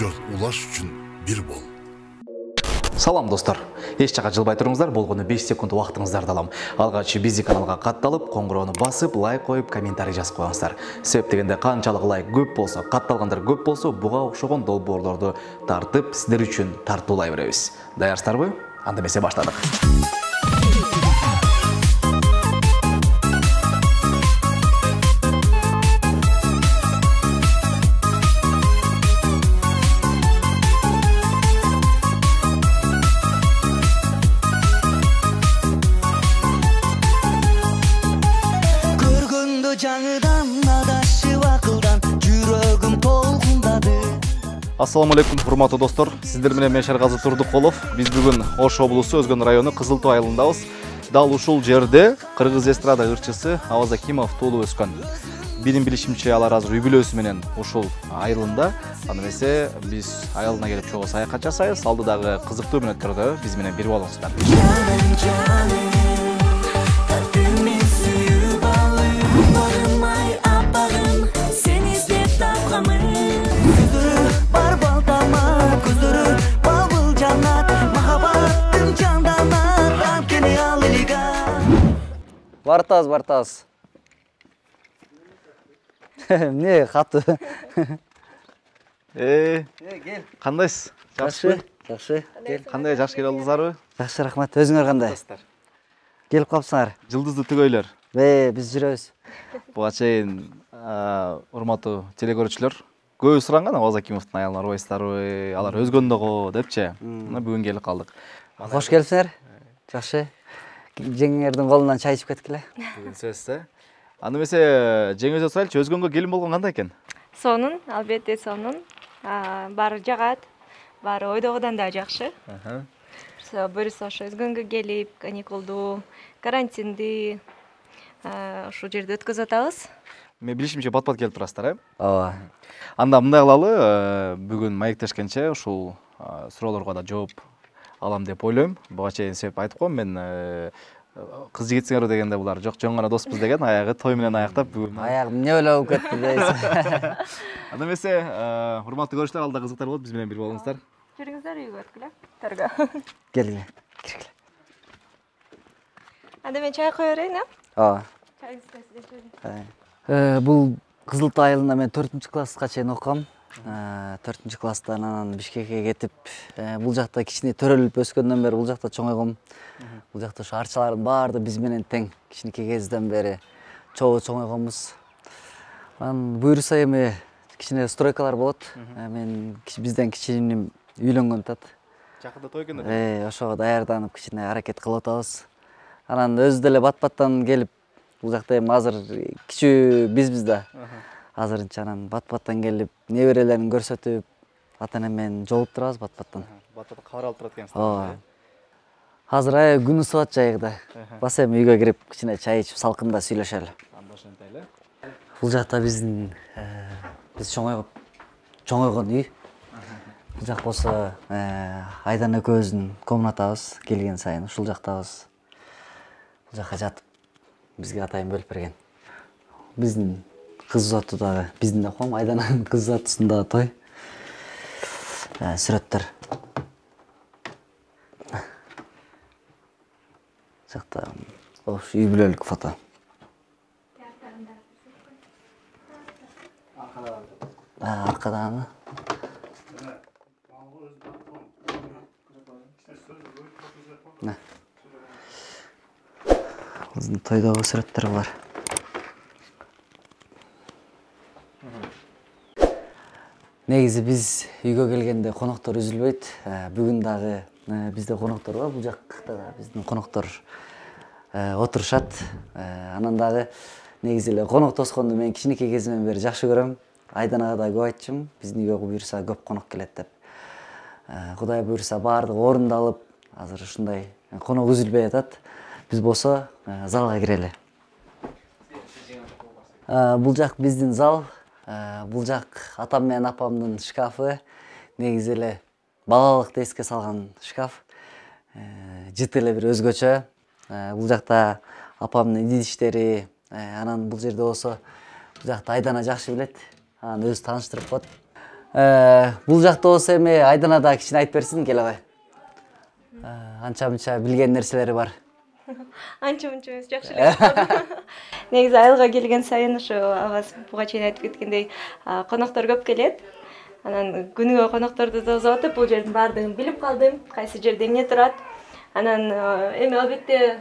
жол улаш үчүн бир бол. Салам достор. Эч жака жылбай туруңуздар, болгону 5 секунд убактыңыздарды алам. Алгач биздин каналга катталып, коңгуроону басып, лайк коюп, комментарий жазып коюңуздар. Себеп дегенде канчалык лайк көп болсо, катталгандар көп болсо, буга окшогон долбоорлорду тартып, сиздер үчүн тартуулай беребиз. Даярсыздарбы? Анда эмесе баштадык. Ассаламу алейкум, урматтуу достор. Сиздер менен мен Шергазы Турдукулов. Биз бүгүн Ош облусу Өзгөн району Кызыл Тоо айылындабыз. Дал ушул жерде кыргыз эстрада ырчысы Аваз Акимов туулуп өскөн. Менин билишимче, алар азыр үй бүлөсү менен ушул айылында. Аны эмесе биз айылына келип чогуу саякат жасайбыз. Алдыдагы кызыктуу мүнөттөрдө биз менен бир болуңуздар. Бартас. Не, хаты. Кел. Кандайсыз? Жакшы. Кел. Кандай жакшы келип алдыңыздарбы? Жакшы, рахмат. Өзүңөр кандай? Келип калыпсыңар. Жылдызды түгөйлөр. Биз жүрөбүз. Буга чейин урматтуу телекөрүүчүлөр көп суранган Аваз Акимовдун аялын арбайсыздарбы, алар өзгөндөгү депчи. Мына бүгүн келип калдык. Кош келипсиңер. Жакшы. Жеңеңердин колунан чай ичип кеткиле. Бүгүн сөзсүз. Аны эмесе жеңөзө сурайлычы, өзгөнгө келин болгон кандай экен? Сонун, албетте сонун. Баары жагат, баары ойдогудан да жакшы. Буюрса ошо өзгөнгө келип, каникулду, карантинди ушул жерде өткөзүп атабыз. Мен билишимче бат-бат келип турасыздар, Ооба. Анда мындай кылалы, бүгүн маектешкенче ушул суроолорго да жооп алам деп ойлойм. Буга чейин себеп айтып коем, мен кыз жигитсиңерби дегенде булар жок, жөн гана доспуз деген, аягы той менен аяктап бүгүн. Аягым эмне ойлоп кетти дейсиз. Анда эмесе урматтуу көрүүчүлөр, алда кызыктар болот, биз менен бир болуңуздар. Жүрүңүздөр, үйгө өткүлө. Торго. Келгиле. Киргиле. Анда мен чай кое берейин, Ооба. Чайыңызды эчип. Бул Кызыл Тоо айылында мен 4-класска чейин окугам. 4-класстан анан Бишкекке кетип, бул жакта кичине төрөлүп өскөндөн бери бул жакта чоңойгом. Бул жакта ошо арчалардын баары биз менен тең. Кичинекей кезден бери чоңойгонбуз. Анан буюрса эми кичине стройкалар болот. Мен бизден кичинем үйлөнгөн тат. Жакында той экен. Ошого даярданып кичине аракет кылып атабыз. Анан өзү деле бат-баттан келип, бул жакта эми азыр кичүү бизбиз да. Азырынча анан бат-баттан келип, неберелерин көрсөтүп, ата-энем менен жолуп турабыз бат-баттан. Бат-баттан кабар алып турат экенсиз. Ооба. Азыр күн ысыбат жайыгда. Бас эми үйгө кирип, кичине чай ичип, салкында сүйлөшөлү. Анда ошентели. Бул жакта биздин биз чоңойгон үй. Бул жак болсо Айдан экөөбүздүн комнатабыз, келген сайын ушул жактабыз. Бул жакка жатып, бизге атайын бөлүп берген. Биздин кыз заты дагы, биздин да ком, Айданын кыз затысында той. Сүрөттөр. Жакта ош үй бүлөлүк фото. Аркадагы. Биздин тойдогу сүрөттөр бар. Негизи биз үйгө келгенде коноктор үзүлбөйт. Бүгүн дагы бизде коноктор бар. Бул жакта да биздин коноктор отурушат. Анан дагы негизи эле конок тосконду мен кичинекей кезимден бери жакшы көрөм. Айданага да көп айтчым, биздин үйгө буюрса көп конок келет деп. Кудай буюрса баардыгы орундалып, азыр ушундай конок үзүлбөй атат. Биз болсо залга кирели. Бул жак биздин зал. Бул жак атам менен апамдын шкафы. Негизи эле балалыкты эске салган шкаф. Жыт эле бир өзгөчө. Бул жакта апамдын идиштери, анан бул жерде болсо бул жакта Айдана жакшы билет. Анан өзү тааныштырып коет. Бул жакта болсо эми Айдана да кичине айтып берсин келебай. Анча мынча билген нерселери бар. Анча-мунча эмес, жакшы эле болду. Негизи айылга келген сайын ошо агас буга чейин айтып кеткендей, коноктор көп келет. Анан күнүгө конокторду тосуп атып, бул жердин баардыгын билип калдым, кайсы жерде эмне турат. Анан эми албетте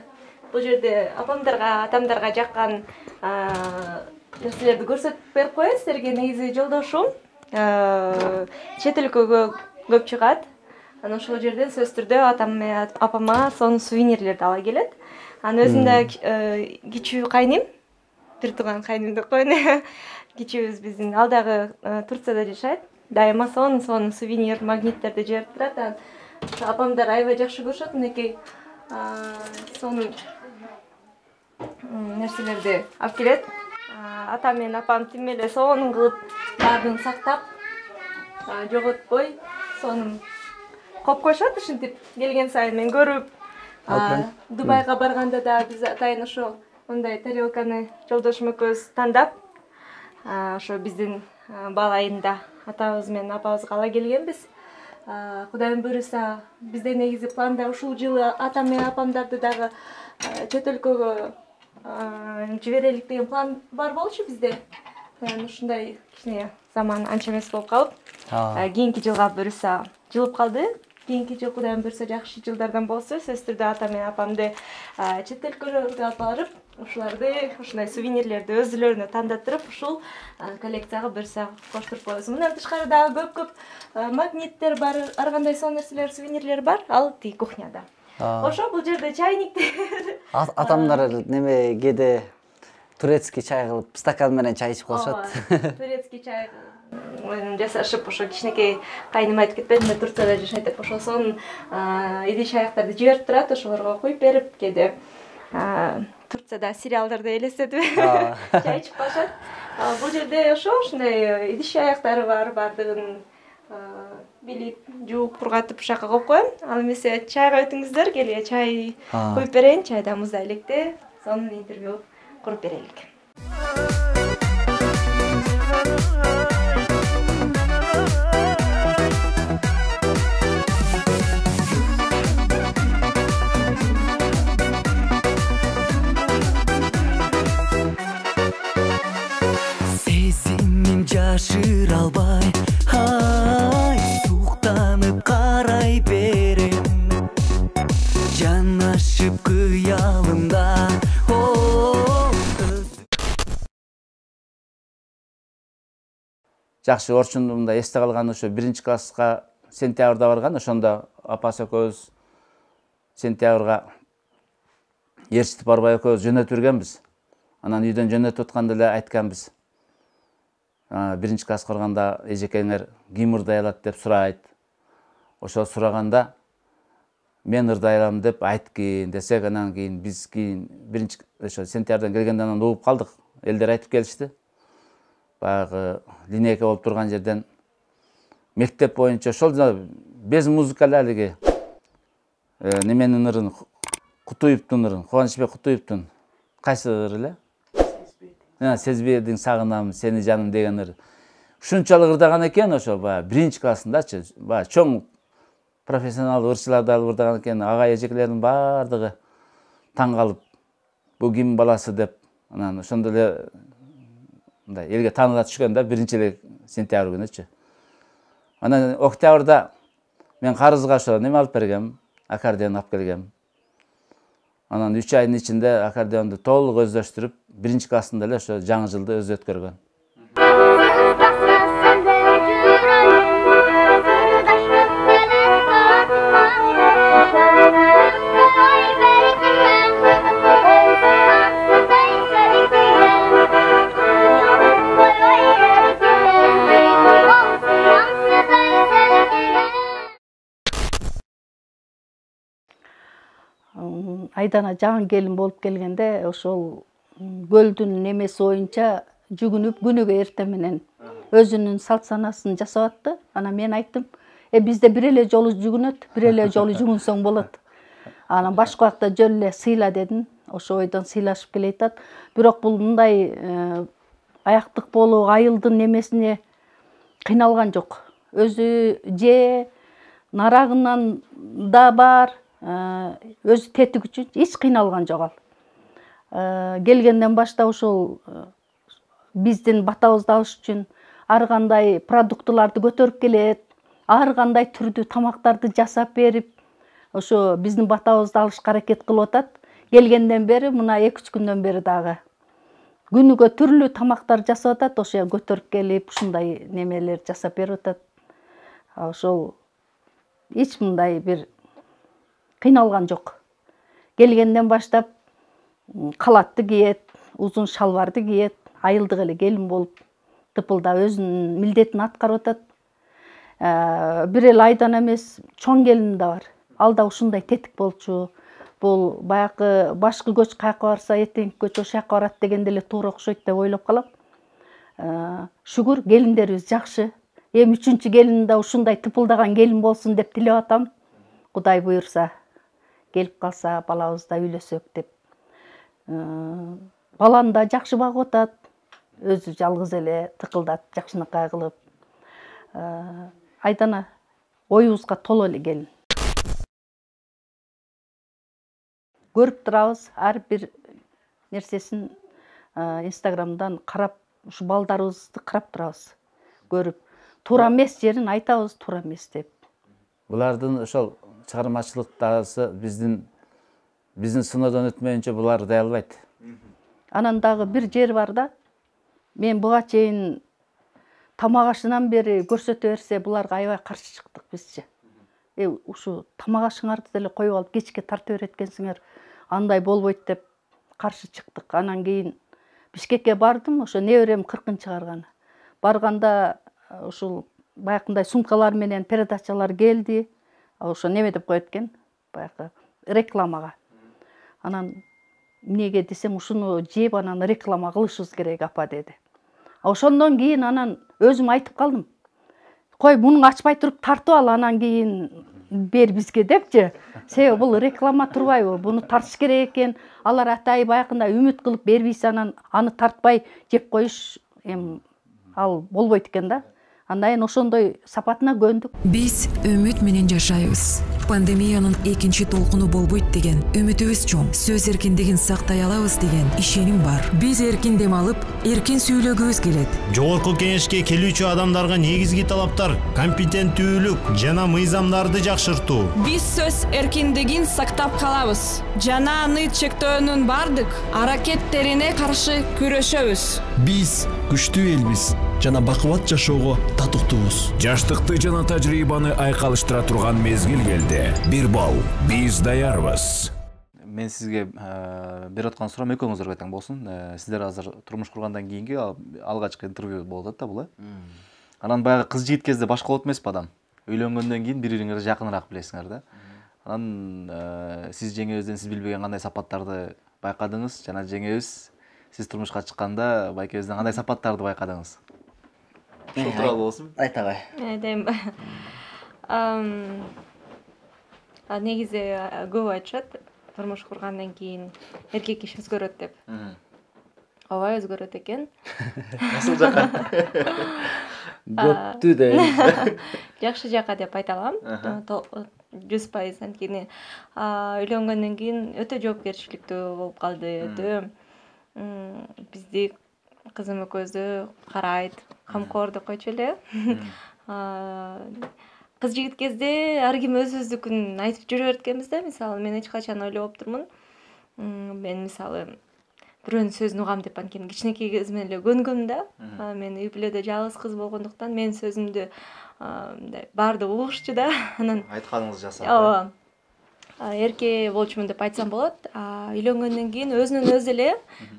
бул жерде апамдарга, атамдарга жаккан нерселерди көрсөтүп берип коет силерге. Негизи жолдошум чет өлкөгө көп чыгат. Анан ошол жерден сөзсүз түрдө атам менен апама сонун сувенирлерди ала келет. Анан өзүм да кичүү кайным, бир тууган кайным деп коеюн. Кичүүбүз биздин ал дагы Турцияда жашайт. Дайыма сонун сувенир, магниттерди жиберип турат. Анан апамдар аябай жакшы көрүшөт. Мынакей сонун нерселерди алып келет. Атам менен апам тим эле сонун кылып баардыгын сактап, жоготпой, сонун коюп коюшат. Ушинтип келген сайын мен көрүп, Дубайга барганда да биз атайын ошо мындай тарелканы жолдошум экөөбүз тандап, ошо биздин бала айында атабыз менен апабызга ала келгенбиз. Кудайым буйруса, бизде негизи планда ушул жылы атам менен апамдарды дагы чет өлкөгө жиберелик деген план бар болчу бизде. Ушундай кичине заман анча эмес болуп калып, кийинки жылга буйруса жылып калды. Кийинки жыл Кудайым буйруса жакшы жылдардан болсо, сөзсүз түрдө атам менен апамды чет өлкөлөргө алып барып, ушуларды, ушундай сувенирлерди өзүлөрүнө тандаттырып, ушул коллекцияга буйруса коштуруп коебуз. Мындан тышкары дагы көп магниттер бар, ар кандай сонун нерселер, сувенирлер бар. Ал тиги кухняда. Ошо бул жерде чайниктер. Атамдар неме кээде турецкий чай кылып, стакан менен чай ичип коюшат. Турецкий чай жасашып, ошо кичинекей кайным айтып кетпедимби, Турцияда жашайт деп, ошо сонун идиш аяктарды жиберип турат, ошолорго куюп берип, кээде Турцияда сериалдарды элестетип чай ичип калышат. Бул жерде ошондой идиш аяктары бар, баардыгын билип, жууп, бургатып ушака коюп коем. Ал эмесе чайга өтүңүздөр, келе чай куюп берейин, чайда муздай электе сонун интервью куруп берелик. Жашыра албай, суктанып карай берем, жанашып кыялымда. Жакшы орчундумда эсте калган ошо 1-класска сентябрда барган, ошондо апасы экөөбүз сентябрга ээрчитип барбай экөөбүз жөнөтүп жүргөнбүз. Анан үйдөн жөнөтүп атканда эле айтканбыз. 1-класска барганда эжекеңер ким ырдай алат деп сурайт. Ошо сураганда мен ырдай алам деп айткын десек, анан кийин биз ошо сентябрдан келгенден анан угуп калдык. Элдер айтып келишти. Баягы линейка болуп турган жерден мектеп боюнча ошол без музыка алиги неменин ырын, Кутуевдин ырын, Кубанычбек Кутуевдин кайсы ыры эле? Сезбедиң сагынам сени жаным деген ыр. Ушунчалык ырдаган экен ошо баягы 1-классындачы, баягы чоң профессионал ырчыларды алып ырдаган экен. Ага эжекелердин баардыгы таң калып, бу ким баласы деп, анан ошондо эле мындай элге тааныла түшкөн да 1-сентябрь күнүчү. Анан октябрда мен карызга ошо неме алып бергем, аккордеон алып келгем. Анан 3 айдын ичинде аккордеонду толук өздөштүрүп, 1-классында эле ошо жаңы жылды өзү өткөргөн. Айдана жаңы келин болуп келгенде ошол көлдүн немеси боюнча жүгүнүп күнүгө эртең менен өзүнүн салт санасын жасап атты. Анан мен айттым, бизде бир эле жолу жүгүнөт, бир эле жолу жүгүнсөң болот. Анан башка убакта жөн эле сыйла дедим. Ошо ойдон сыйлашып келе атат. Бирок бул мындай аяктык болуу, айылдын немесине кыйналган жок. өзү же нарагынан да бар, өзү тетик үчүн эч кыйналган жок ал. Келгенден баштап ошол биздин батабызды алыш үчүн ар кандай продуктыларды көтөрүп келет, ар кандай түрдүү тамактарды жасап берип, ошо биздин батабызды алышка аракет кылып атат. Келгенден бери, мына 2-3 күндөн бери дагы күнүгө түрлүү тамактар жасап атат, ошо көтөрүп келип, ушундай немелер жасап берип атат. Ошол эч мындай бир кыйналган жок. Келгенден баштап калатты кийет, узун шалбарды кийет, айылдык эле келин болуп тыпылдап өзүнүн милдетин аткарып атат. Бир эле айдан эмес, чоң келин да бар. Ал да ушундай тетик болчу. Бул баягы башкы көч каяка барса, этеңки көч ошол жака барат дегенде эле туура окшойт деп ойлоп калам. Шүгүр, келиндерибиз жакшы. Эми 3-чү келин да ушундай тыпылдаган келин болсун деп тилеп атам. Кудай буйрса, келип калса, балабыз да үйлөсөк деп. Баланы да жакшы багып атат. Өзү жалгыз эле тыкылдап, жакшынакай кылып. Айдана оюбузга толо эле келин. Көрүп турабыз, ар бир нерсесин Инстаграмдан карап, ушу балдарыбызды карап турабыз. Көрүп, туура эмес жерин айтабыз, туура эмес деп. Булардын ошол чыгармачылыктагысы биздин сыноодон өтмөйүнчө булар дей албайт. Анан дагы бир жер бар да. Мен буга чейин тамак ашынан бери көрсөтө берсе, буларга аябай каршы чыктык бизчи. Ушу тамак ашыңарды деле коюп алып кечке тарта берет экенсиңер, андай болбойт деп каршы чыктык. Анан кийин Бишкекке бардым, ошо неберем 40-ын чыгарган. Барганда ушул баягындай сумкалар менен передачалар келди. Ошо неме деп коет экен, баягы рекламага. Анан эмнеге десем, ушуну жеп анан реклама кылышыбыз керек апа деди. Ошондон кийин анан өзүм айтып калдым. Кой, муну ачпай туруп тартып ал, анан кийин бер бизге депчи. Себеби бул реклама турбайбы? Буну тартыш керек экен. Алар атай баягындай үмүт кылып бербейсе, анан аны тартпай жеп коюш ал болбойт экен да. Андан ошондой сапатына көндүк. Биз үмүт менен жашайбыз. Пандемиянын экинчи толкуну болбойт деген үмүтүбүз чоң. Сөз эркиндигин сактай алабыз деген ишеним бар. Биз эркин дем алып, эркин сүйлөгүбүз келет. Жогорку кеңешке келүүчү адамдарга негизги талаптар компетенттүүлүк жана мыйзамдарды жакшыртуу. Биз сөз эркиндигин сактап калабыз. Жана аны чектөөнүн бардык аракеттерине каршы күрөшөбүз. Биз күчтүү элбиз жана бакубат жашоого татыктуубуз. Жаштыкты жана тажрыйбаны айкалыштыра турган мезгил келди. Бир бал, биз даярбыз. Мен сизге берип аткан суроом экөөңүзгө тең болсун. Сиздер азыр турмуш кургандан кийинки алгачкы интервью болуп атат да бул. Анан баягы кыз жигит кезде башка болот эмеспи адам? Үйлөнгөндөн кийин бири-бириңерди жакыныраак билесиңер да. Анан сиз жеңебизден сиз билбеген кандай сапаттарды байкадыңыз жана жеңебиз сиз турмушка чыкканда байкебизден кандай сапаттарды байкадыңыз? Ушул тууралуу болсун. Айтабай. Айтайын ба. Негизи көп айтышат, турмуш кургандан кийин эркек киши өзгөрөт деп. Ооба, өзгөрөт экен. Насыл жака? Көптү дейм. Жакшы жака деп айта алам. 100% анткени үйлөнгөндөн кийин өтө жоопкерчиликтүү болуп калды. Өтө бизди кызым экөөбүздү карайт, камкор деп койчу эле. Кыз жигит кезде ар ким өзүбүздүкүн айтып жүрө берет экенбиз да. Мисалы, мен эч качан ойлоп турмун. Мен мисалы бирөөнүн сөзүн угам деп анткени кичинекей кезимден эле көнгөм да. Мен үй бүлөдө жалгыз кыз болгондуктан менин сөзүмдү баардыгы угушчу да. Анан айтканыңызды жасап. Ооба. Эрке болчумун деп айтсам болот. Үйлөнгөндөн кийин өзүнөн өзү эле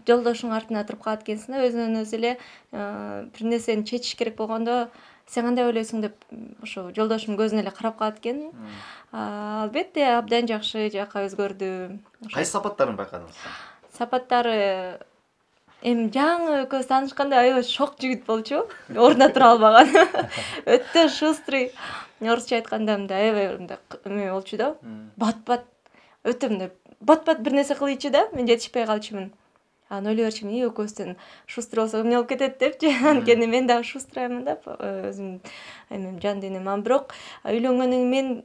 жолдошуң артына туруп калат экенсиң да, өзүнөн өзү эле бир нерсени чечиш керек болгондо сен кандай ойлойсуң деп ошо жолдошум көзүнө эле карап калат экен. Албетте абдан жакшы жака өзгөрдү. Кайсы сапаттарын байкадыңыз? Сапаттары эми жаңы экөөбүз таанышканда аябай шок жигит болчу. Ордуна тура албаган. Өтө шустрый. Орусча айтканда аябай эме болчу да. Бат-бат өтө бат-бат бир нерсе кылыйчу да. Мен жетишпей калчумун. анан ойлой берчүмүн экөөбүздөн шустр болсо эмне болуп кетет депчи. Анткени мен дагы шустраймын да өзүм эмем жан денем. Анан бирок үйлөнгөндөн мен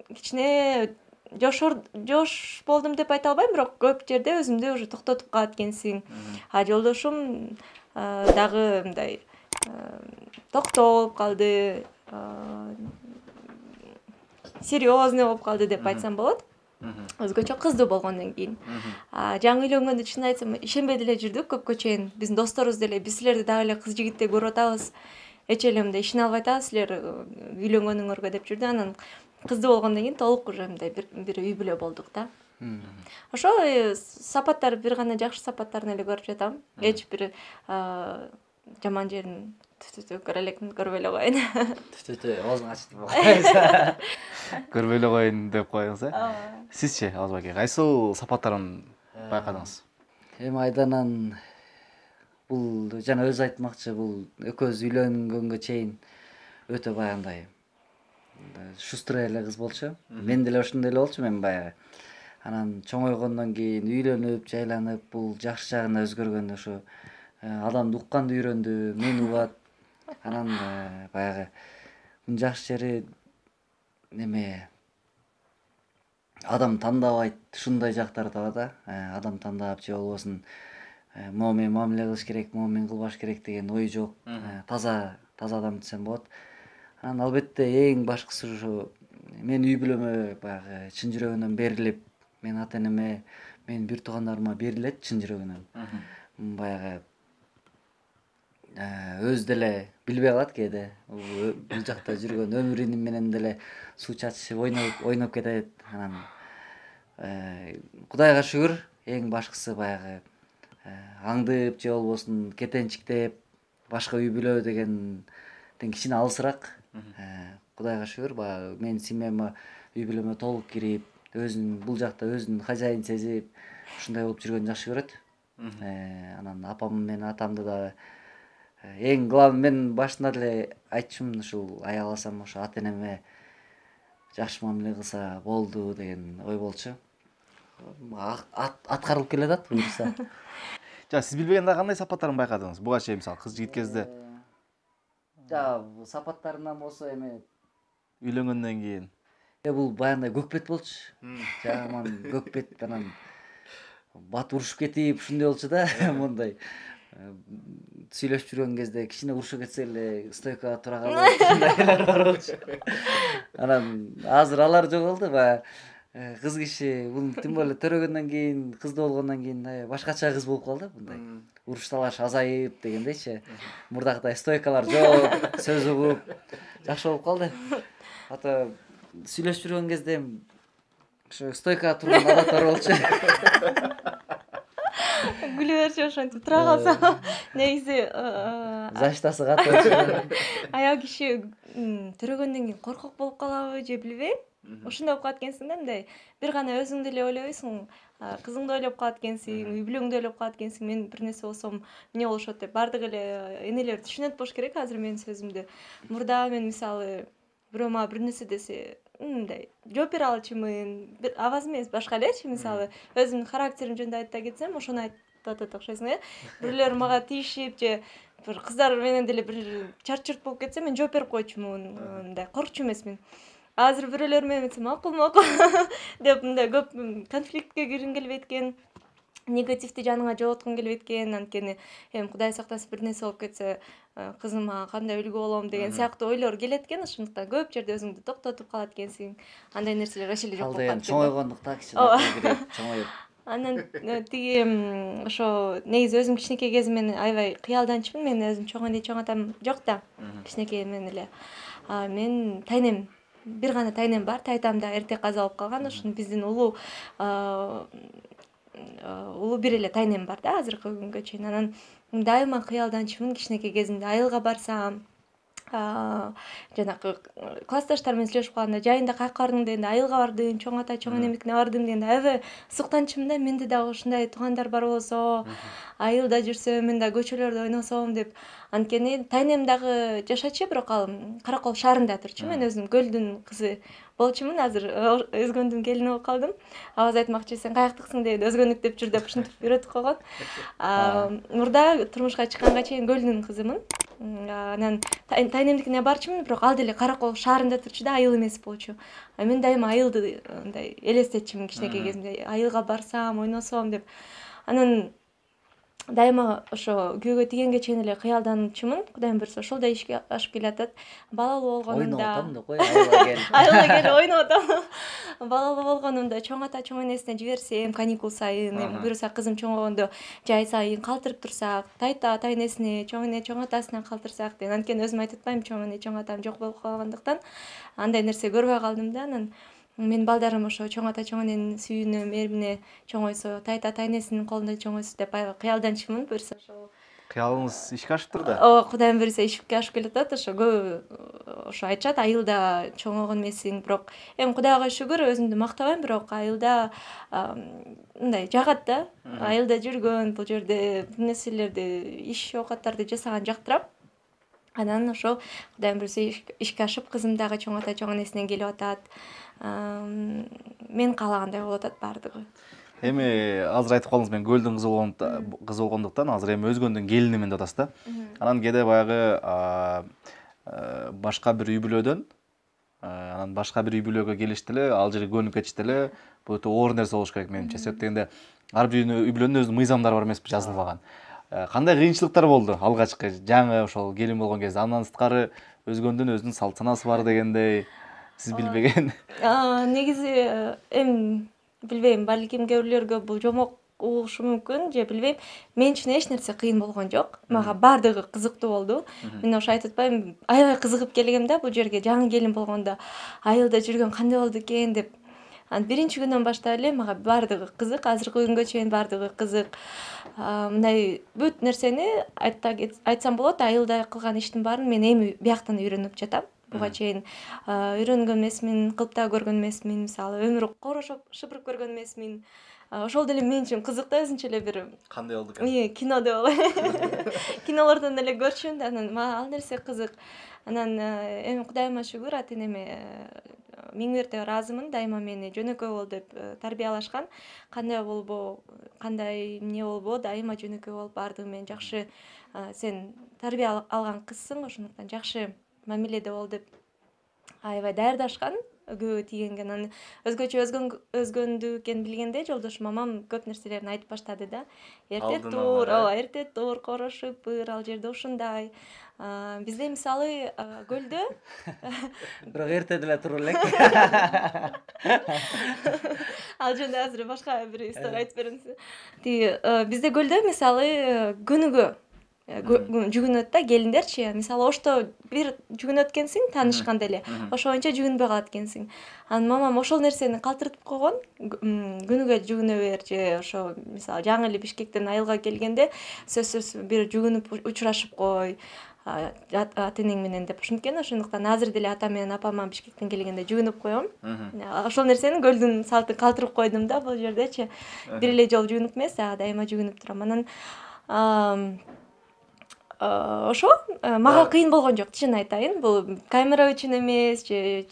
кичине жош болдум деп айта албайм, бирок көп жерде өзүмдү уже токтотуп калат экенсиң. Жолдошум дагы мындай токтоо болуп калды, серьезный болуп калды деп айтсам болот. Өзгөчө кыздуу болгондон кийин. Жаңы үйлөнгөндө чын айтсам ишенбей деле жүрдүк көпкө чейин. Биздин досторубуз деле биз силерди дагы эле кыз жигиттей көрүп атабыз. Эч эле мындай ишене албай атабыз силер үйлөнгөнүңөргө деп жүрдү. Анан кыздуу болгондон кийин толук уже мындай бир үй бүлө болдук да. Ошо сапаттар бир гана жакшы сапаттарын эле көрүп жатам. Эч бир жаман жерин көрбөй эле коеюн. Оозуңду ачтып коюңуз. Көрбөй эле коеюн деп коюңуз, Сизчи, Абазбек аке, кайсыл сапаттарын байкадыңыз? Эми айданан бул жана өзү айтмакчы, бул экөөбүз үйлөнгөнгө чейин өтө баягындай шустр эле кыз болчу. Мен деле ошондой эле болчу, мен баягы. Анан чоңойгондон кийин үйлөнүп, жайланып, бул жакшы жагына өзгөргөн, ошо адамды укканды үйрөндү, мени угат. Анан баягы мунун жакшы жери неме адам тандабайт, ушундай жактары да бар да. Адам тандап же болбосун момун мамиле кылыш керек, момун кылбаш керек деген ой жок. Таза адам десем болот. Анан албетте эң башкысы ушу мен үй бүлөмө баягы чын жүрөгүнөн берилип, мен ата энеме, менин бир туугандарыма берилет чын жүрөгүнөн. Баягы өз деле билбей калат кээде. Бул жакта жүргөн өмүрүнүн менен деле суу чачышып ойноп кетет. Анан Кудайга шүгүр, эң башкысы баягы аңдып же болбосун кетенчиктеп башка үй бүлө дегенден кичине алысыраак. Кудайга шүгүр, баягы мен семьяма, үй бүлөмө толук кирип, өзүн бул жакта өзүн хозяин сезип, ушундай болуп жүргөнү жакшы көрөт. Анан апам менен атамды дагы эң главный мен башында деле айтчумун, ушул аял алсам ошо ата энеме жакшы мамиле кылса болду деген ой болчу. Аткарылып келатат буюрса. Сиз билбеген дагы кандай сапаттарын байкадыңыз? Буга чейин мисалы кыз жигит кезде. Сапаттарынан болсо эми үйлөнгөндөн кийин. Бул баягындай көкбет болчу. Жаман көкбет, анан бат урушуп кетип ушундай болчу да, мондай. Сүйлөшүп жүргөн кезде кичине урушуп кетсе эле стойкага тура калып ушундайлар бар болчу. Анан азыр алар жоголду, баягы кыз киши бул тем более төрөгөндөн кийин, кыздуу болгондон кийин башкача кыз болуп калды, мындай. Уруш талаш азайып дегендейчи. Мурдагыдай стойкалар жок, сөз угуп жакшы болуп калды. Ата сүйлөшүп жүргөн кезде ошо стойкага турган адаттар болчу. Күлө берчи ошентип тура калса. Негизи заштасы катуу. Аял киши төрөгөндөн кийин коркок болуп калабы же билбейм. Ошондой болуп калат экенсиң да, мындай бир гана өзүңдү эле ойлойсуң, кызыңды ойлоп калат экенсиң, үй бүлөңдү ойлоп калат экенсиң. Мен бир нерсе болсом эмне болушот деп бардык эле энелер түшүнөт болуш керек азыр менин сөзүмдү. Мурда мен мисалы бирөө мага бир нерсе десе, мындай жооп бере алчумун, бир авазым эмес, башка элечи, мисалы өзүмдүн характерим жөнүндө айта кетсем, ошону айтып атат окшойсуң, Бирлер мага тийишип же бир кыздар менен деле бир чарт-чурт болуп кетсе, мен жооп берип койчумун, мындай коркчу эмесмин. Азыр бирөөлөр менен макул деп мындай көп конфликтке киргим келбейт экен. Негативди жаныңа жоготкун келбейт экен. Анткени эми Кудай сактасын бир нерсе болуп кетсе, кызыма кандай үлгү болом деген сыяктуу ойлор келет экен. Ошондуктан көп жерде өзүңдү токтотуп калат экенсиң. Андай нерселер вообще эле жок болуп калат. Чоңойгондукта кичине чоңоюп. Анан тиги ошо негизи өзүм кичинекей кезимден аябай кыялданчумун. Мен өзүм чоң атам жок да. Кичинекейимден эле. Мен тайнем бир гана тайнем бар. Тайтам да эрте каза болуп калган. Ошону биздин улуу бир эле тайнем бар да азыркы күнгө чейин. Анан дайыма кыялданчумун кичинекей кезимде айылга барсам, жанагы классташтар менен сүйлөшүп калганда жайында каяка бардың дегенде айылга бардым, чоң ата чоң энемикине бардым дегенде аябай сыктанчымын да, менде дагы ушундай туугандар бар болсо, айылда жүрсөм, мен дагы көчөлөрдө ойносом деп. Анткени тайнем дагы жашачу, бирок ал Каракол шаарында турчу. Мен өзүм Көлдүн кызы болчумун. Азыр Өзгөндүн келини болуп калдым. Абаз айтмакчы, сен каяктыксың дегенде Өзгөндүк деп жүр деп ушинтип үйрөтүп койгон. Мурда турмушка чыкканга чейин Көлдүн кызымын. Анан тайнемдикине барчумун, бирок ал деле Каракол шаарында турчу да, айыл эмес болчу. Мен дайыма айылды мындай элестетчүмүн кичинекей кезимде. Айылга барсам, ойносом деп. Анан дайыма ошо күйөөгө тийгенге чейин эле кыялданчумун. Кудайым буйрса ошол да ишке ашып келатат. Балалуу болгонумда Ойноп атам айылга кел. Айылга кел ойноп атам. Балалуу болгонумда чоң ата чоң энесине жиберсем, каникул сайын, буйрса кызым чоңойгондо жай сайын калтырып турсак, тайта ата энесине, чоң эне чоң атасына калтырсак деген. Анткени өзүм айтып атпайм, чоң эне чоң атам жок болуп калгандыктан андай нерсе көрбөй калдым да. Анан мен балдарым ошо чоң ата чоң эненин сүйүүнө, мээримине чоңойсо, тайта ата энесинин колунда чоңойсо деп аябай кыялданчумун. Буйрса ошол кыялыңыз ишке ашыптыр да. Кудайым буйрса ишке ашып келатат. Ошо көбү ошо айтышат, айылда чоңойгон эмесиң, бирок эми Кудайга шүгүр, өзүмдү мактабайм, бирок айылда мындай жагат да. Айылда жүргөн, бул жерде бул нерселерди, иш оокаттарды жасаган жактырам. Анан ошо Кудайым буйрса ишке ашып, кызым дагы чоң ата чоң энесинен келип атат. Мен каалагандай болуп атат баардыгы. Эми азыр айтып калдыңыз, мен Көлдүн кызы болгондуктан азыр эми Өзгөндүн келинимин деп атасыз да. Анан кээде баягы башка бир үй бүлөдөн, анан башка бир үй бүлөгө келишти эле, ал жерге көнүп кетишти эле. Бул өтө оор нерсе болуш керек менимче. Себеп дегенде ар бир үй бүлөнүн өзүнүн мыйзамдары бар эмеспи, жазылбаган. Кандай кыйынчылыктар болду алгачкы жаңы ошол келин болгон кезде? Андан сырткары Өзгөндүн өзүнүн салт санасы бар дегендей, сиз билбеген. Негизи эми билбейм, балким кээ бирлөргө бул жомок угушу мүмкүн, же билбейм. Мен үчүн эч нерсе кыйын болгон жок. Мага баардыгы кызыктуу болду. Мен ошо айтып атпайм, аябай кызыгып келгем да бул жерге. Жаңы келин болгондо айылда жүргөн кандай болду экен деп. Биринчи күнүнөн баштап эле мага баардыгы кызык, азыркы күнгө чейин баардыгы кызык. Мындай бүт нерсени айтсам болот, айылда кылган иштин баарын мен эми бияктан үйрөнүп жатам. Буга чейин үйрөнгөн эмесмин, кылып да көргөн эмесмин. Мисалы өмүр корошоп, шыпырып көргөн эмесмин. Ошол деле мен үчүн кызык да, өзүнчө эле бир кандай болду экен? Кинодо кинолордон эле көрчүмүн да, анан мага ал нерсе кызык. Анан эми Кудайыма шүгүр, ата энеме миң мәрте ыраазымын. Дайыма мени жөнөкөй бол деп тарбиялашкан. Кандай болбо, кандай эмне болбо, дайыма жөнөкөй болуп баардыгы менен жакшы, сен тарбия алган кызсың, ошондуктан жакшы мамиледе бол деп аябай даярдашкан. Күйөөгө тийгенге. Анан өзгөчө Өзгөндү экенин билгенде жолдошум мамам көп нерселерин айтып баштады да. Эрте тур, корошуп быр, ал жерде ушундай. Бизде мисалы көлдө бирок эрте деле туруп элек. Ал жерде азыр башка бир история айтып берем сизге. Бизде көлдө мисалы күнүгө жүгүнөт да келиндерчи. Мисалы ошто бир жүгүнөт экенсиң, таанышканда эле. Ошо боюнча жүгүнбөй калат экенсиң. Анан мамам ошол нерсени калтыртып койгон. Күнүгө жүгүнө бер же ошо мисалы жаңы эле Бишкектен айылга келгенде сөзсүз бир жүгүнүп учурашып кой ата энең менен деп. Ошондуктан азыр деле ата менен апама Бишкектен келгенде жүгүнүп коем. Ошол нерсени Көлдүн салтын калтырып койдум да бул жердечи. Бир эле жолу жүгүнүп эмес, дайыма жүгүнүп турам. Анан ошо мага кыйын болгон жок, чын айтайын. Бул камера үчүн эмес, же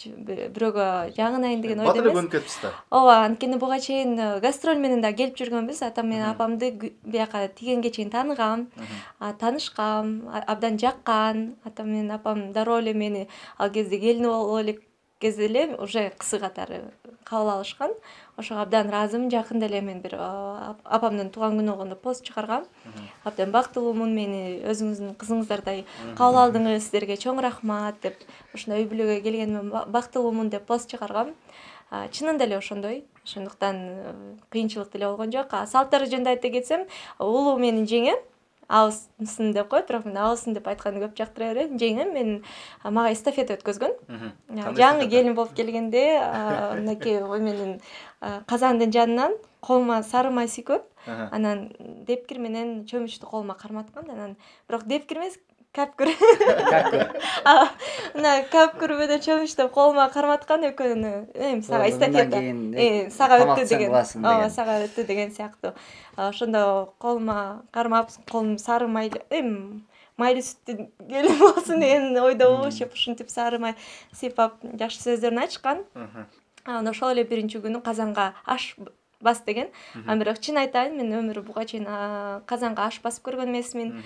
бирөөгө жагынайын деген ойдо эмес. Батыр көнүп кетипсиз да. Ооба, анткени буга чейин гастроль менен да келип жүргөнбүз. Атам менен апамды бияка тийгенге чейин тааныгам, таанышкам, абдан жаккан. Атам менен апам дароо эле мени ал кезде келин болуп элек кезде эле уже кысы катары кабыл алышкан. Ошого абдан ыраазымын. Жакында эле мен бир апамдын тууган күнү болгондо пост чыгаргам. Абдан бактылуумун, мени өзүңүздүн кызыңыздардай кабыл алдыңыз, сиздерге чоң рахмат деп, ушундай үй бүлөгө келгениме бактылуумун деп пост чыгаргам. Чынында эле ошондой. Ошондуктан кыйынчылык деле болгон жок. Салттары жөнүндө айта кетсем, улуу менин жеңем. Абысын деп коет, бирок мен абысын деп айтканды көп жактыра берем. Жеңем мен мага эстафета өткөзгөн. Жаңы келин болуп келгенде, мынакей ой менен казандын жанынан колума сары май сүйкөп, анан депкир менен чөмүчтү колума карматкан. Анан бирок депкир эмес, кәпкүр. Мына кәпкүр менен чөмүштөп колума карматкан экөөнү. Сага эстафета. Сага өттү деген. Ооба, сага өттү деген сыяктуу. Ошондо колума кармап, колум сары майлы сүттүн келин болсун деген ойдо болушуп, ушинтип сары май сыйпап жакшы сөздөрүн айтышкан. Анан ошол эле биринчи күнү казанга аш бас деген. Бирок чын айтайын, мен өмүрү буга чейин казанга аш басып көргөн эмесмин,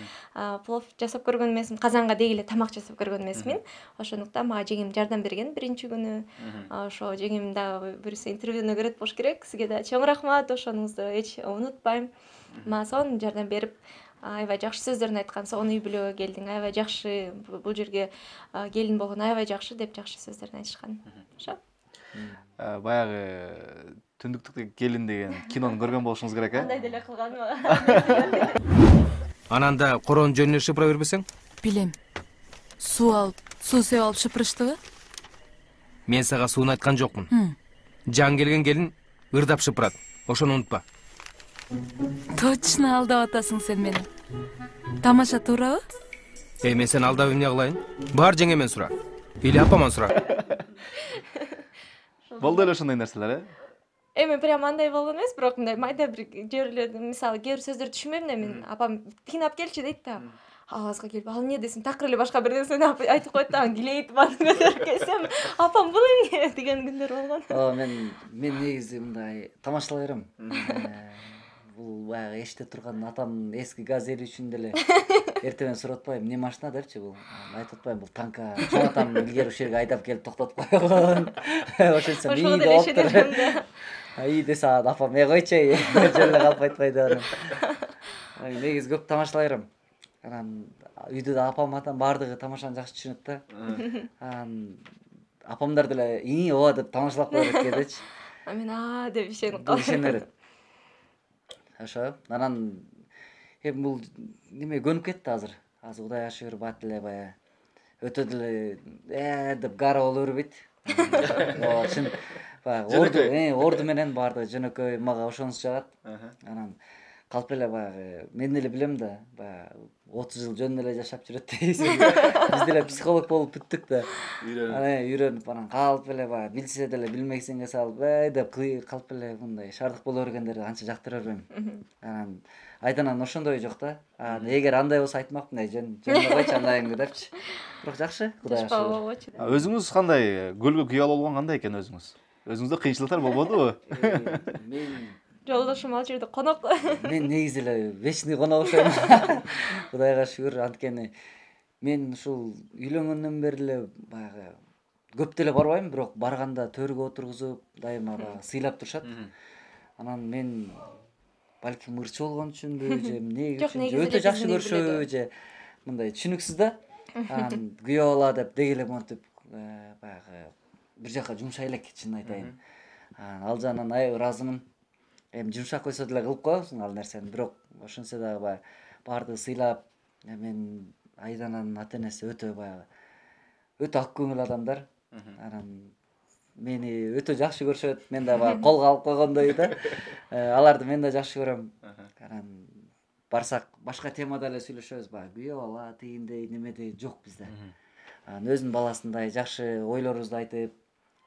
плов жасап көргөн эмесмин, казанга деги эле тамак жасап көргөн эмесмин. Ошондуктан мага жеңим жардам берген биринчи күнү. Ошо жеңим дагы буюрса интервьюну көрөт болуш керек. Сизге да чоң рахмат, ошоңузду эч унутпайм. Мага сонун жардам берип, аябай жакшы сөздөрүн айткан. Сонун үй бүлөгө келдиң, аябай жакшы, бул жерге келин болгон аябай жакшы деп жакшы сөздөрүн айтышкан. Ошо. Баягы түндүктүк келин деген кинону көргөн болушуңуз керек, Андай деле кылганмы? Анан да короонун жөнүнө шыпыра бербесең? Билем. Суу сеп алып шыпырыштыбы? Мен сага сууну айткан жокмун. Жан келген келин ырдап шыпырат. Ошону унутпа. Точно алдап атасың сен мени. Тамаша, туурабы? Мен сени алдап эмне кылайын? Бар жеңемен сура. Или апаман сура. Болду эле ошондой нерселер, Эми прям андай болгон эмес, бирок мындай майда бир жерлерде, мисалы, кээ бир сөздөрдү түшүнбөйм да, мен апам кыйнап келчи дейт да. Авазга келип, ал эмне десем, такыр эле башка бир нерсени айтып коет да, килейт бааны көтөрүп келсем, апам бул эмне деген күндөр болгон. Мен негизи мындай тамашалай берем. Бул баягы эште турган атамдын эски газели үчүн деле эртемен суратпайм, эмне машина депчи бул. Айтып атпайм, бул танка. Чоң атам илгери ушул жерге айдап келип токтотуп койгон. Ошентсе ии деп отур. Ии десе апам койчу, жолдо калпайт пайда. Негизи көп тамашалай берем. Анан үйдө да апам баардыгы тамашаны жакшы түшүнөт да. Анан апамдар деле ии ооба деп тамашалап коет кээдечи. Мен деп ишенет. Ошо. Анан бул неме көнүп кетти азыр. Азыр Кудайга шүгүр бат эле баягы өтө деле деп гара боло бербейт. Ооба, чын баягы орду менен баардыгы жөнөкөй, мага ошонусу жагат. Анан калп эле баягы мен эле билем да, баягы 30 жыл жөн эле жашап жүрөт дейсиң. Биз деле психолог болуп бүттүк да. Үйрөнүп анан калп эле баягы билсе деле билмексенге салып, деп калп эле мындай шаардык боло бергендерди анча жактыра бербейм. Анан айданан ошондой жок да. Эгер андай болсо айтмакмын, жөн койчу андайыңды депчи. Бирок жакшы, Кудайга шүгүр. Өзүңүз кандай көлгө күйө болгон кандай экен өзүңүз? Өзүңүздө кыйынчылыктар болбодубу? Мен жолдошум ал жерде конок. Мен негизи эле вечный конок ошойм. Кудайга шүгүр, анткени мен ушул үйлөнгөндөн бери эле баягы көп деле барбайм, бирок барганда төргө отургузуп, дайыма баягы сыйлап турушат. Анан мен балким ырчы болгон үчүнбү же эмне үчүн өтө жакшы көрүшөбү же мындай түшүнүксүз да. Анан күйөө бала деп деги эле монтип баягы бир жака жумшай элек, чын айтайын. Ал жагынан аябай ыраазымын. Эми жумшак койсо деле кылып коебузун ал нерсени, бирок ошентсе дагы баягы баардыгы сыйлап, мен Айдананын ата-энеси өтө баягы өтө ак көңүл адамдар. Анан мени өтө жакшы көрүшөт. Мен да баягы колго алып койгондой да. Аларды мен да жакшы көрөм. Анан барсак башка темада эле сүйлөшөбүз, баягы күйөө бала тигиндей немедей жок бизде. Анан өзүнүн баласындай жакшы ойлорубузду айтып,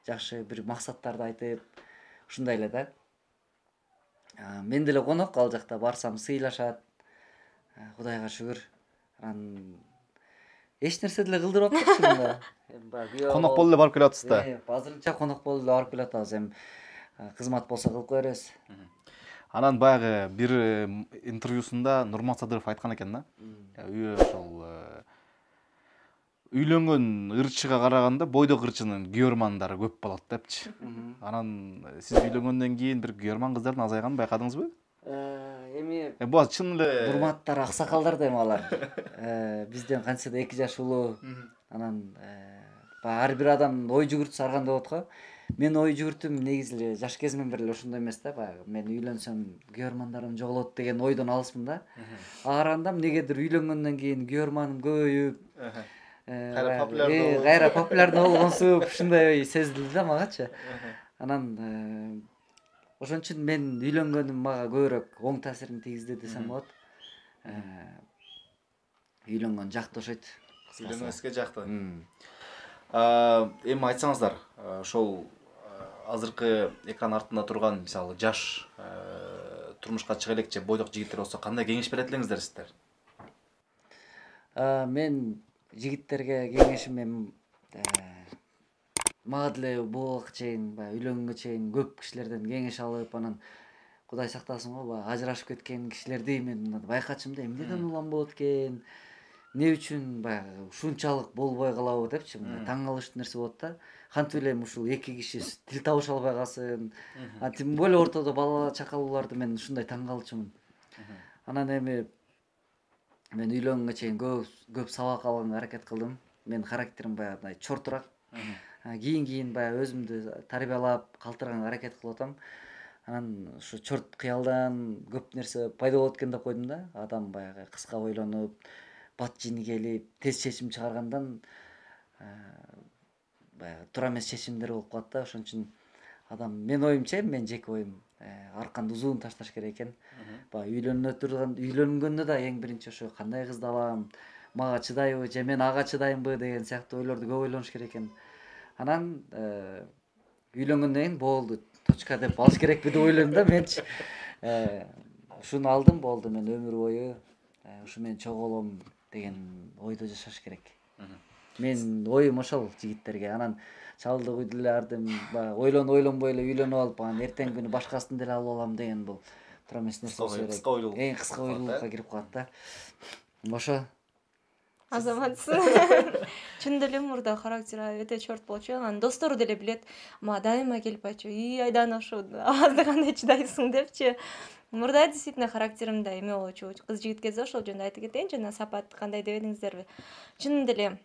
жакшы бир максаттарды айтып, ушундай эле да. Мен деле конок, ал жакта барсам сыйлашат. Кудайга шүгүр. Анан эч нерсе деле кылдырып атпакчы мында. Конок болуп эле барып келатсыз да. Азырынча конок болуп эле барып келатабыз. Эми кызмат болсо кылып кое беребиз. Анан баягы бир интервьюсунда Нурмат Садыров айткан экен да. Ошол үйлөнгөн ырчыга караганда бойдок ырчынын күйөрмандары көп болот депчи. Анан сиз үйлөнгөндөн кийин бир күйөрман кыздардын азайганын байкадыңызбы? Эми бул чын эле урматтар, аксакалдар да эми алар. Бизден канча да 2 жаш улуу. Анан ар бир адам ой жүгүртүсү ар кандай болот го. Мен ой жүгүртүм негизи эле жаш кезимден бери эле ошондой эмес да. Баягы мен үйлөнсөм күйөрмандарым жоголот деген ойдон алыспын да. Ага караганда эмнегедир үйлөнгөндөн кийин күйөрманым көбөйүп, кайра популярдуу болгонсуп, ушундай ой сезилди да магачы. Анан ошон үчүн мен үйлөнгөнүм мага көбүрөөк оң таасирин тийгизди десем болот. үйлөнгөн жакты окшойт. Үйлөнгөнүзгө жакты. Эми айтсаңыздар, ошол азыркы экран артында турган мисалы жаш турмушка чыга элекчи бойдок жигиттер болсо кандай кеңеш берет элеңиздер сиздер? Мен жигиттерге кеңешим эми мага деле буга чейин үйлөнгөнгө чейин көп кишилерден кеңеш алып, анан Кудай сактасын го ажырашып кеткен кишилерди мен байкачым да, эмнеден улам болот экен, эмне үчүн баягы ушунчалык болбой калабы депчи, таң калыштуу нерсе болот да. Кантип эле ушул эки киши тил табыша албай калсын, тим более ортодо бала чакалууларды мен ушундай таң калчумун. Анан эми мен үйлөнгөнгө чейин көп сабак алганга аракет кылдым. Мен характерим баягы чортурак. Кийин баягы өзүмдү тарбиялап, калтырганга аракет кылып атам. Анан ушу чорт кыялдан көп нерсе пайда болот экен деп койдум да. Адам баягы кыска ойлонуп, бат жини келип, тез чечим чыгаргандан баягы туура эмес чечимдер болуп калат да. Ошон үчүн адам, мен оюмча, мен жеке оюм, арканды узун ташташ керек экен. Үйлөнгөндө да эң биринчи ошо кандай кызды алам, мага чыдайбы же мен ага чыдаймбы деген сыяктуу ойлорду көп ойлонуш керек экен. Анан үйлөнгөндөн кийин болду, точка деп алыш керекпи деп ойлойм да менчи. Ушуну алдым, болду, мен өмүр бою ушу менен чогулом деген ойдо жашаш керек. Мен оюм ошол жигиттерге. Анан чалдык үйдүлөрдү ойлонбой эле үйлөнүп алып, анан эртең күнү башкасын деле алып алам деген бул туура эмес нерсе болсо керек. Эң кыска ойлуулукка кирип калат да. Ошо. Азаматсың. Чын деле мурда характери өтө чорт болчу. Анан достору деле билет. Мага дайыма келип айтчу, айдан ошо авазды кандай чыдайсың депчи. Мурда действительно характеримде эме болчу. Кыз жигит кезде ошол жөнүндө айтып кетейин, жана сапат кандай дебедиңиздерби? Чын деле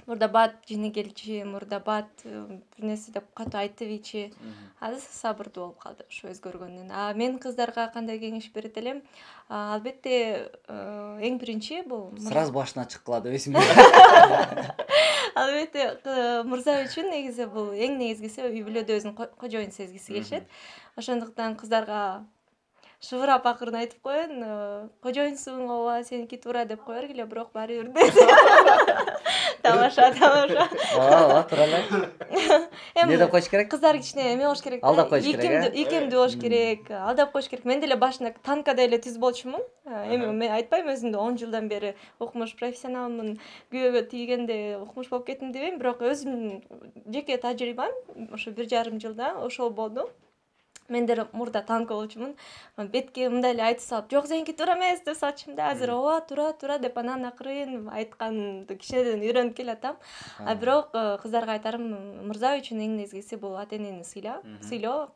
мурда бат жини келчи, мурда бат бир нерсе деп катуу айтып ичи. Азыр сабырдуу болуп калды ошо өзгөргөндөн. Мен кыздарга кандай кеңеш берет элем? Албетте эң биринчи бул сразу башына чыккыла деп эсимде. Албетте мырза үчүн негизи бул эң негизгиси үй бүлөдө өзүн кожоюн сезгиси келишет. Ошондуктан кыздарга шыбырап акырын айтып коеюн, кожоюнсуң, ооба, сеники туура деп кое бергиле, бирок баары бир дейт. Тамаша. Туура эле. Эмне деп коюш керек? Кыздар кичине эме болуш керек. Алдап коюш керек. Ийкемдүү болуш керек, алдап коюш керек. Мен деле башында танкада эле түз болчумун. Эми мен айтпайм өзүмдү 10 жылдан бери окумуш профессионалмын, күйөөгө тийгенде окумуш болуп кеттим дебейм, бирок өзүмдүн жеке тажрыйбам ошо 1,5 жылда ошол болду. Мен деле мурда танка болчумун. Бетке мындай эле айтып салып, жок сеники туура эмес деп салчумун да. Азыр ооба, туура деп анан акырын айтканды кичинеден үйрөнүп келатам. Бирок кыздарга айтарым, мырза үчүн эң негизгиси бул ата-энени сыйлоо,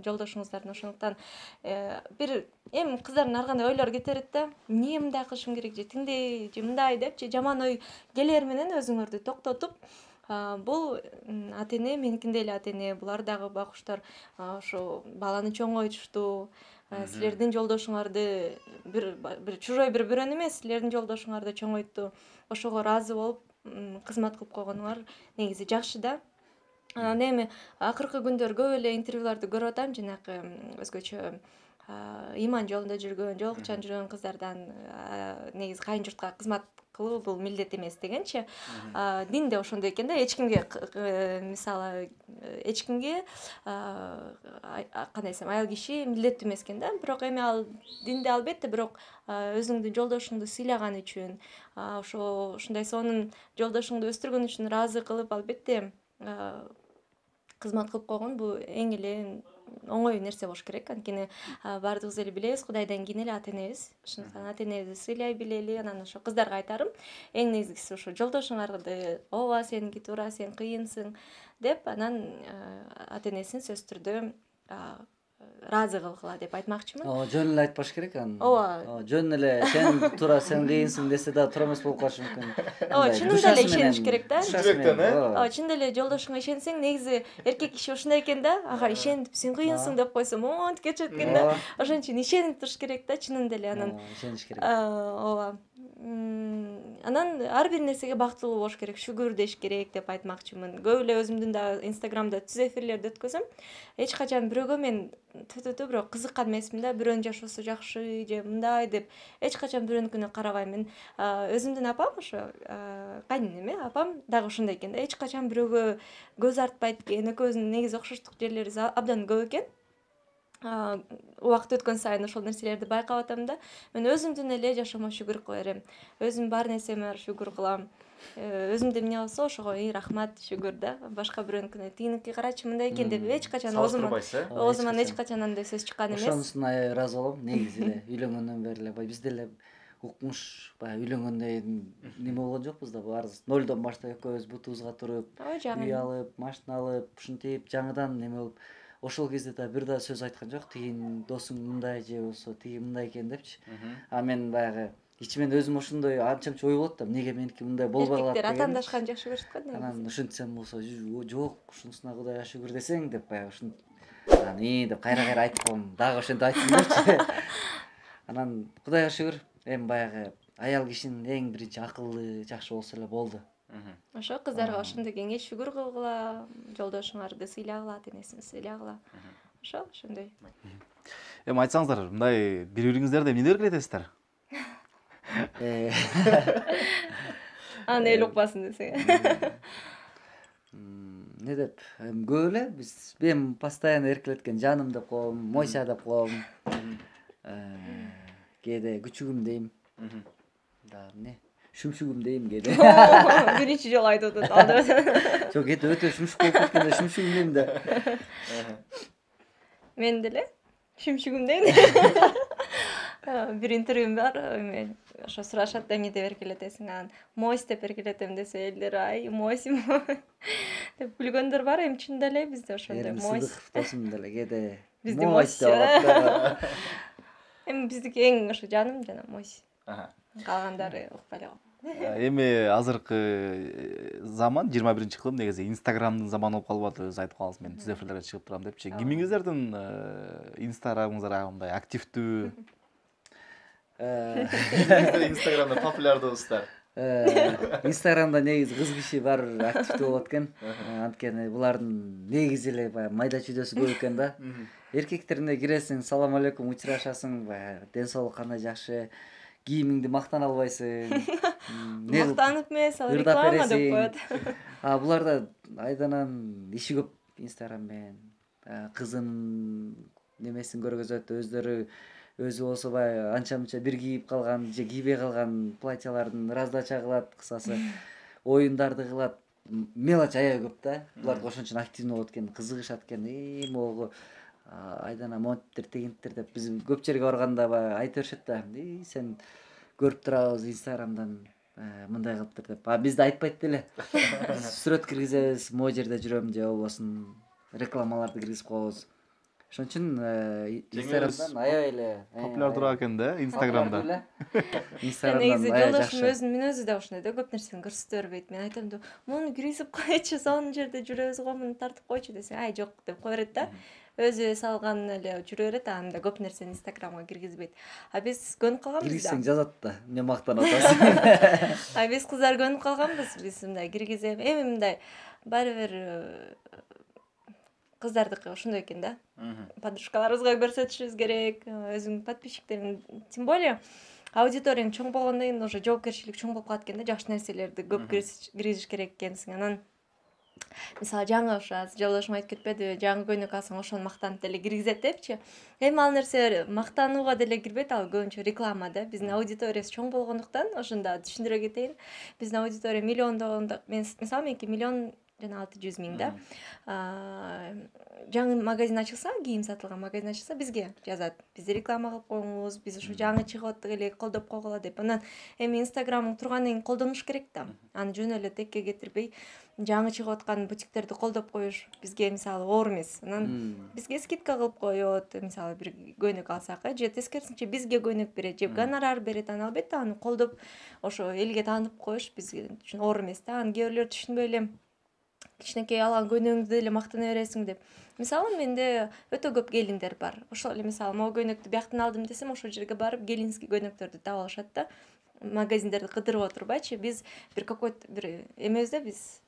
жолдошуңуздардын. Ошондуктан бир эми кыздардын ар кандай ойлору кетерет да. Эмне мындай кылышым керек же тиңдей же мындай депчи жаман ой келер менен өзүңөрдү токтотуп, бул ата-эне, меникинде эле ата-эне, булар дагы бакуштар, ошо баланы чоңойтушту, силердин жолдошуңарды бир чужой бир бирөөнү эмес, силердин жолдошуңарды чоңойтту, ошого ыраазы болуп кызмат кылып койгонуңар негизи жакшы да. Анан эми акыркы күндөр көп эле интервьюларды көрүп атам, жанакы өзгөчө иман жолунда жүргөн, жолукчан жүргөн кыздардан негизи кайын журтка кызмат кылуу бул милдет эмес дегенчи. Динде ошондой экен да, эч кимге мисалы эч кимге кандай десем, аял киши милдеттүү эмес экен да. Бирок эми ал динде албетте, бирок өзүңдүн жолдошуңду сыйлаган үчүн, ошондой сонун жолдошуңду өстүргөн үчүн ыраазы кылып, албетте кызмат кылып койгон бул эң эле оңой нерсе болуш керек. Анткени баардыгыбыз эле билебиз, Кудайдан кийин эле ата-энебиз. Ошондуктан ата-энебизди сыйлай билели. Анан ошо кыздарга айтарым, эң негизгиси ошо жолдошуңарды ооба, сеники туура, сен кыйынсың деп, анан ата-энесин сөзсүз түрдө ыраазы кылгыла деп айтмакчымын. Жөн эле айтпаш керек анан. Ооба. Жөн эле сен туура, сен кыйынсың десе да туура эмес болуп калышы мүмкүн. Ооба, чынында эле ишениш керек да. Жүрөктөн, Ооба, чынында эле жолдошуңа ишенсең, негизи эркек киши ушундай экен да. Ага, ишенип, сен кыйынсың деп койсом, монтип кетет экен да. Ошон үчүн ишенип туруш керек да, чынында эле анан. Ишениш керек. Ооба. Анан ар бир нерсеге бактылуу болуш керек, шүгүр деш керек деп айтмакчымын. Көп эле өзүмдүн да Инстаграмда түз эфирлерди өткөзөм. Эч качан бирөөгө мен бирок кызыккан эмесмин да, бирөөнүн жашоосу жакшы же мындай деп эч качан бирөөнүкүнө карабайм. Мен өзүмдүн апам ошо кайненеме, апам дагы ошондой экен да. Эч качан бирөөгө көз артпайт экен. Экөөбүздүн негизи окшоштук жерлерибиз абдан көп экен. Убакыт өткөн сайын ошол нерселерди байкап атам да. Мен өзүмдүн эле жашоомо шүгүр кыла берем. Өзүм бар нерсеме шүгүр кылам. Өзүмдө эмне болсо ошого рахмат, шүгүр да. Башка бирөөнүкүнө тигиники карачы мындай экен деп эч качан оозуман эч качан андай сөз чыккан эмес. Ошонусуна аябай ыраазы болом. Негизи эле үйлөнгөндөн бери эле бизде эле укмуш баягы үйлөнгөндөй неме болгон жокпуз да. Баарыбыз нолдон баштап экөөбүз бутубузга туруп, үй алып, машина алып, ушинтип жаңыдан неме болуп ошол кезде да бир да сөз айткан жок. Тигин досуң мындай же болсо тиги мындай экен депчи. А мен баягы ичимен өзүм ошондой анча-мынча ой болот да. Эмнеге меники мындай болбой калат деген. Эркектер атаандашкан жакшы көрүшөт го. Анан ушинтсем болсо жок, ушунусуна Кудайга шүгүр десең деп баягы ушин деп кайра айтып коем. Дагы ошентип айтсыңдарчы. Анан Кудайга шүгүр, эми баягы аял кишинин эң биринчи акылы жакшы болсо эле болду. Ошо кыздарга ошондой кеңеш, шүгүр кылгыла, жолдошуңарды сыйлагыла, денесин сыйлагыла. Ошондой. Эми айтсаңыздар, мындай бири-бириңиздерди эмнеге эркелетесиздер? Аны эл укпасын десең. Не деп, көп эле биз мен постоянно эркелеткен жаным деп коем, Мося деп коем. Кээде күчүгүм дейм. Да эмне? Шүмшүгүм дейм кээде. Биринчи жолу айтып атат. Жок, кээде өтө шүмшүк болуп кеткенде шүмшүгүм дейм да. Мен деле шүмшүгүм дейм. Бир интервьюм бар, ошо сурашат эмне деп эркелетесиң, анан Мось деп эркелетем десе элдер ай Мось деп күлгөндөр бар. Эми чынында эле бизде ошондой Мось. Досум деле кээде бизде Мось деп атат. Эми биздики эң ошо жаным жана Мось. Калгандары укпай эле. Эми азыркы заман 21-кылым негизи Инстаграмдын заманы болуп калбады. Өзү айтып калдыңыз, мен түз эфирлерге чыгып турам депчи. Кимиңиздердин Инстаграмыңыздар агымда активдүү? Инстаграмда популярдуусуздар. Инстаграмда негизи кыз киши бар активдүү болот экен. Анткени булардын негизи эле баягы майда чүйдөсү көп экен да. Эркектерине киресиң, салам алейкум, учурашасың, баягы ден соолук кандай жакшы, кийимиңди мактана албайсың. Мактанып эмес, ал реклама деп коет. Буларда айданан иши көп Инстаграм менен. Кызын немесин көргөзөт, өзү болсо баягы анча-мынча бир кийип калган же кийбей калган платьялардын раздача кылат, кысасы оюндарды кылат. Мелочь аябай көп да. Булар ошон үчүн активдүү болот экен, кызыгышат экен. Могу айдана монттер, тегинттер деп биз көп жерге барганда баягы айта беришет да. Сен көрүп турабыз Инстаграмдан мындай кылыптыр деп. Бизде айтпайт деле. Сүрөт киргизебиз, могу жерде жүрөм же болбосун рекламаларды киргизип коебуз. Ошон үчүн Инстаграмдан аябай эле популярдуу экен да, Инстаграмда. Негизи жолдошум өзүнүн мүнөзү да ошондой да, көп нерсени көрсөтө бербейт. Мен айтам да, муну киргизип койчу, сонун жерде жүрөбүз го, муну тартып койчу десең, ай жок деп кое берет да. Өзү салган эле жүрө берет, анда көп нерсени Инстаграмга киргизбейт. Биз көнүп калганбыз да. Киргизсең жазат да, эмне мактанып атасың. Биз кыздар көнүп калганбыз, биз мындай киргизем. Эми мындай баары бир кыздардыкы ошондой экен да. Подружкаларыбызга көрсөтүшүбүз керек, өзүңдүн подписчиктериң, тем более аудиторияң чоң болгондон кийин уже жоопкерчилик чоң болуп калат экен да, жакшы нерселерди көп киргизиш керек экенсиң. Анан мисалы жаңы ошо жолдошум айтып кетпедиби, жаңы көйнөк алсаң ошону мактанып деле киргизет депчи. Эми ал нерсе мактанууга деле кирбейт, ал көбүнчө реклама да. Биздин аудиториясы чоң болгондуктан, ошондо түшүндүрө кетейин. Биздин аудитория миллиондогондо, мисалы меники миллион жана 600 000 да. Жаңы магазин ачылса, кийим сатылган магазин ачылса, бизге жазат. Бизди реклама кылып коюңуз, биз ушу жаңы чыгып аттык эле, колдоп койгула деп. Анан эми Инстаграмың тургандан кийин колдонуш керек да. Аны жөн эле текке кетирбей, жаңы чыгып аткан бутиктерди колдоп коюш бизге мисалы оор эмес. Анан бизге скидка кылып коет, мисалы бир көйнөк алсак, же тескерисинче бизге көйнөк берет, же гонорар берет. Аны албетте аны колдоп, ошо элге таанып коюш биз үчүн оор эмес да. Аны кээ бирлер түшүнбөй эле кичинекей алган көйнөгүңдү деле мактана бересиң деп. Мисалы менде өтө көп келиндер бар. Ошол эле мисалы могу көйнөктү бияктан алдым десем, ошол жерге барып келинский көйнөктөрдү таап алышат да. магазиндерди кыдырып отурбайчы, биз бир какой-то бир эмебиз да, биз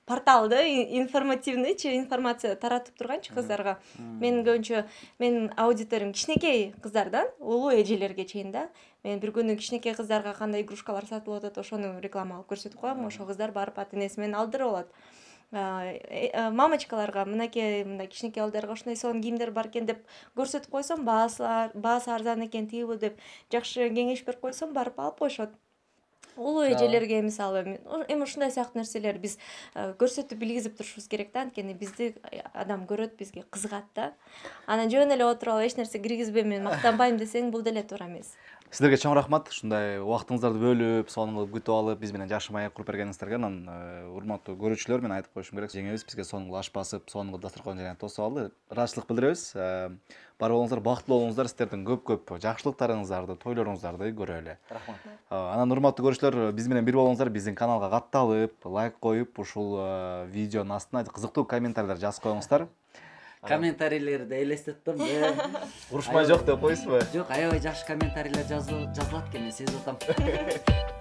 порталды информативныйчы информация таратып турганчы кыздарга. Мен көбүнчө менин аудиториям кичинекей кыздардан улуу эжелерге чейин да. Мен бир күнү кичинекей кыздарга кандай игрушкалар сатылып атат, ошону рекламалап көрсөтүп коем. Ошо кыздар барып ата-энеси менен алдырып алат. Мамочкаларга мынакей мындай кичинекей балдарга ушундай сонун кийимдер бар экен деп көрсөтүп койсом, баасы арзан экен тиги деп жакшы кеңеш берип койсом, барып алып коюшат. Улуу эжелерге мисалы эми ушундай сыяктуу нерселер биз көрсөтүп билгизип турушубуз керек да, анткени бизди адам көрөт, бизге кызыгат да. Анан жөн эле отуруп алып эч нерсе киргизбей мен мактанбайм десең, бул деле туура эмес. Сиздерге чоң рахмат, ушундай убактыңыздарды бөлүп, сонун кылып күтүп алып, биз менен жакшы маек куруп бергениңиздерге. Анан урматтуу көрүүчүлөр, мен айтып коюшум керек, жеңебиз бизге сонун аш басып, сонун дасторкон жайын тосуп алды. Ыраазычылык билдиребиз. Бар болуңуздар, бактылуу болуңуздар, сиздердин көп жакшылыктарыңыздарды, тойлоруңуздарды көрөлү. Рахмат. Анан урматтуу көрүүчүлөр, биз менен бир болуңуздар, биздин каналга катталып, лайк коюп, ушул видеонун астына кызыктуу комментарийлер жазып коюңуздар. Комментарийлерди элестеттим. Урушмай жок деп коесузбу? Жок, аябай жакшы комментарийлер жазылат экен, мен сезип атам.